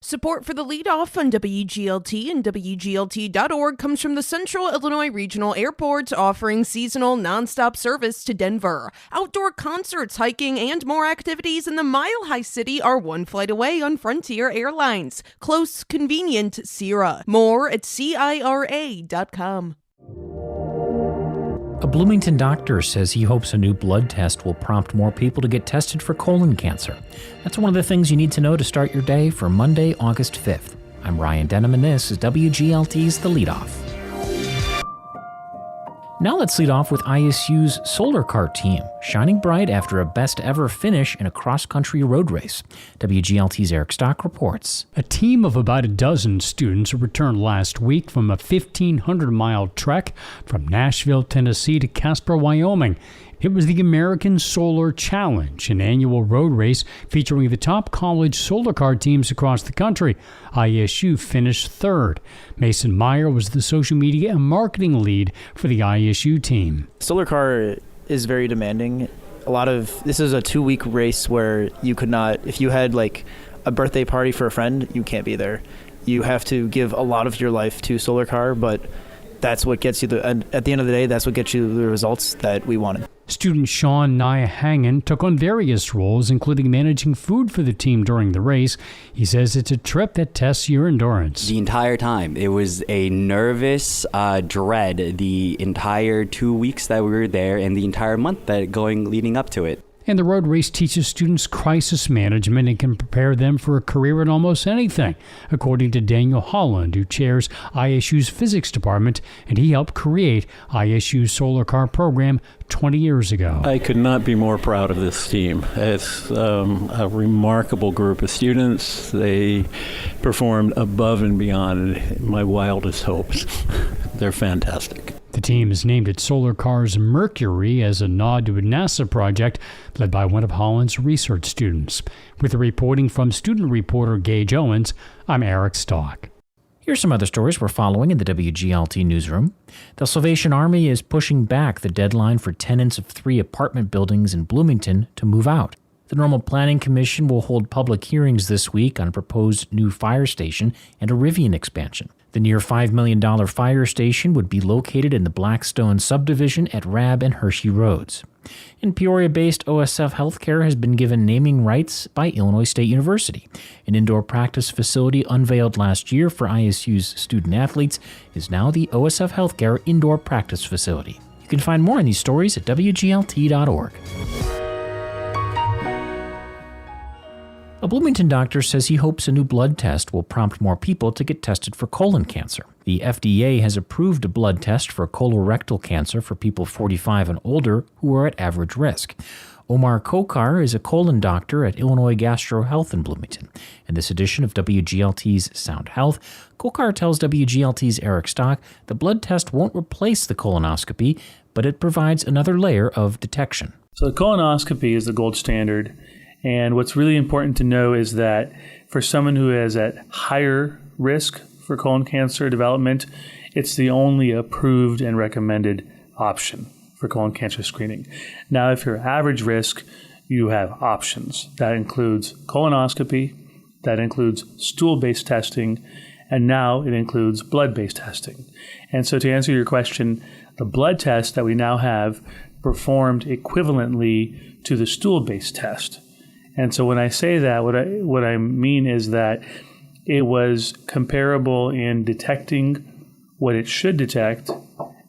Support for the Leadoff on WGLT and WGLT.org comes from the Central Illinois Regional Airport, offering seasonal nonstop service to Denver. Outdoor concerts, hiking, and more activities in the Mile High City are one flight away on Frontier Airlines. Close, convenient, Sierra. More at CIRA.com. A Bloomington doctor says he hopes a new blood test will prompt more people to get tested for colon cancer. That's one of the things you need to know to start your day for Monday, August 5th. I'm Ryan Denham, and this is WGLT's The Leadoff. Now let's lead off with ISU's Solar Car team, shining bright after a best-ever finish in a cross-country road race. WGLT's Eric Stock reports. A team of about a dozen students returned last week from a 1,500-mile trek from Nashville, Tennessee to Casper, Wyoming. It was the American Solar Challenge, an annual road race featuring the top college solar car teams across the country. ISU finished third. Mason Meyer was the social media and marketing lead for the ISU team. Solar car is very demanding. This is a 2-week race where you could not, if you had like a birthday party for a friend, you can't be there. You have to give a lot of your life to solar car, but that's what gets you at the end of the day, that's what gets you the results that we wanted. Student Sean Nyahangan took on various roles, including managing food for the team during the race. He says it's a trip that tests your endurance. The entire time, it was a nervous dread the entire 2 weeks that we were there and the entire month leading up to it. And the road race teaches students crisis management and can prepare them for a career in almost anything, according to Daniel Holland, who chairs ISU's physics department, and he helped create ISU's solar car program 20 years ago. I could not be more proud of this team. It's a remarkable group of students. They performed above and beyond my wildest hopes. They're fantastic. The team has named its solar cars Mercury as a nod to a NASA project led by one of Holland's research students. With the reporting from student reporter Gage Owens, I'm Eric Stock. Here's some other stories we're following in the WGLT newsroom. The Salvation Army is pushing back the deadline for tenants of 3 apartment buildings in Bloomington to move out. The Normal Planning Commission will hold public hearings this week on a proposed new fire station and a Rivian expansion. The near $5 million fire station would be located in the Blackstone subdivision at Rabb and Hershey Roads. And Peoria-based OSF Healthcare has been given naming rights by Illinois State University. An indoor practice facility unveiled last year for ISU's student-athletes is now the OSF Healthcare Indoor Practice Facility. You can find more on these stories at WGLT.org. A Bloomington doctor says he hopes a new blood test will prompt more people to get tested for colon cancer. The FDA has approved a blood test for colorectal cancer for people 45 and older who are at average risk. Omar Kokar is a colon doctor at Illinois Gastro Health in Bloomington. In this edition of WGLT's Sound Health, Kokar tells WGLT's Eric Stock the blood test won't replace the colonoscopy, but it provides another layer of detection. So the colonoscopy is the gold standard. And what's really important to know is that for someone who is at higher risk for colon cancer development, it's the only approved and recommended option for colon cancer screening. Now, if you're average risk, you have options. That includes colonoscopy, that includes stool-based testing, and now it includes blood-based testing. And so to answer your question, the blood test that we now have performed equivalently to the stool-based test. And so when I say that, what I mean is that it was comparable in detecting what it should detect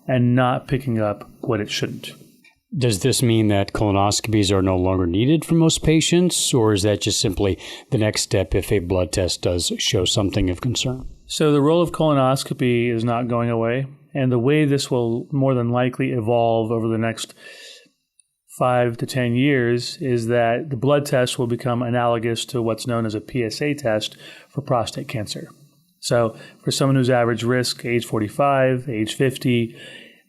and not picking up what it shouldn't. Does this mean that colonoscopies are no longer needed for most patients, or is that just simply the next step if a blood test does show something of concern? So the role of colonoscopy is not going away, and the way this will more than likely evolve over the next 5 to 10 years is that the blood test will become analogous to what's known as a PSA test for prostate cancer. So for someone who's average risk, age 45, age 50,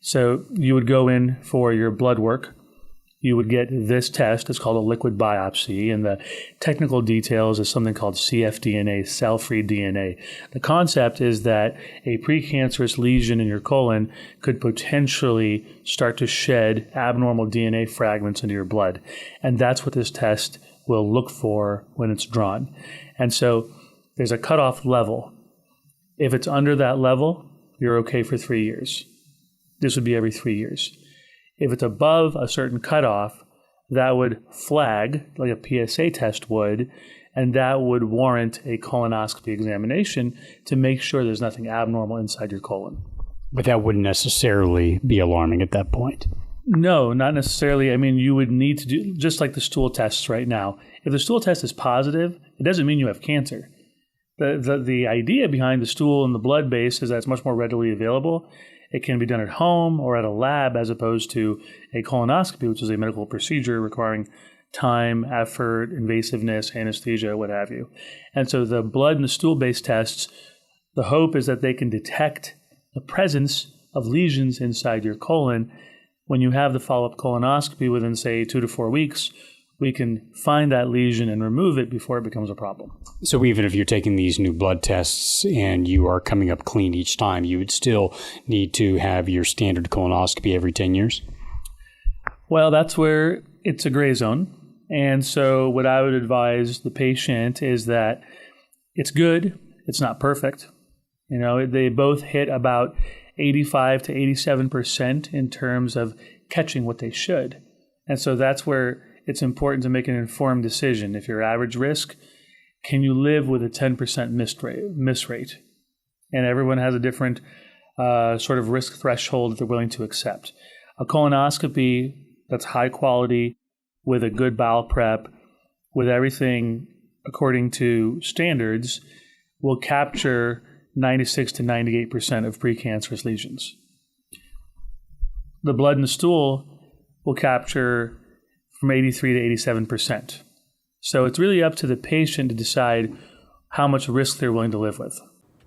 so you would go in for your blood work. You would get this test. It's called a liquid biopsy, and the technical details is something called cfDNA, cell-free DNA. The concept is that a precancerous lesion in your colon could potentially start to shed abnormal DNA fragments into your blood, and that's what this test will look for when it's drawn. And so there's a cutoff level. If it's under that level, you're okay for 3 years. This would be every 3 years. If it's above a certain cutoff, that would flag, like a PSA test would, and that would warrant a colonoscopy examination to make sure there's nothing abnormal inside your colon. But that wouldn't necessarily be alarming at that point. No, not necessarily. I mean, you would need to do, just like the stool tests right now. If the stool test is positive, it doesn't mean you have cancer. The idea behind the stool and the blood base is that it's much more readily available. It can be done at home or at a lab as opposed to a colonoscopy, which is a medical procedure requiring time, effort, invasiveness, anesthesia, what have you. And so the blood and the stool-based tests, the hope is that they can detect the presence of lesions inside your colon. When you have the follow-up colonoscopy within, say, 2 to 4 weeks, we can find that lesion and remove it before it becomes a problem. So even if you're taking these new blood tests and you are coming up clean each time, you would still need to have your standard colonoscopy every 10 years? Well, that's where it's a gray zone. And so what I would advise the patient is that it's good, it's not perfect. You know, they both hit about 85 to 87% in terms of catching what they should. And so that's where it's important to make an informed decision. If you're average risk, can you live with a 10% miss rate? And everyone has a different sort of risk threshold that they're willing to accept. A colonoscopy that's high quality, with a good bowel prep, with everything according to standards, will capture 96 to 98% of precancerous lesions. The blood in the stool will capture from 83 to 87%. So it's really up to the patient to decide how much risk they're willing to live with.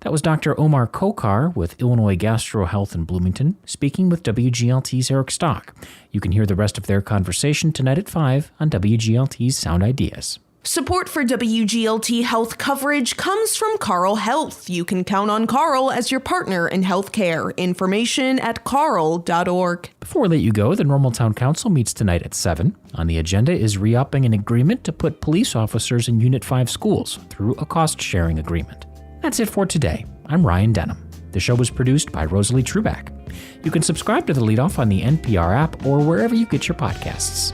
That was Dr. Omar Kokar with Illinois Gastro Health in Bloomington, speaking with WGLT's Eric Stock. You can hear the rest of their conversation tonight at 5 on WGLT's Sound Ideas. Support for WGLT health coverage comes from Carle Health. You can count on Carle as your partner in healthcare. Information at carle.org. Before we let you go, the Normal Town Council meets tonight at 7. On the agenda is re-upping an agreement to put police officers in Unit 5 schools through a cost-sharing agreement. That's it for today. I'm Ryan Denham. The show was produced by Rosalie Truback. You can subscribe to The Leadoff on the NPR app or wherever you get your podcasts.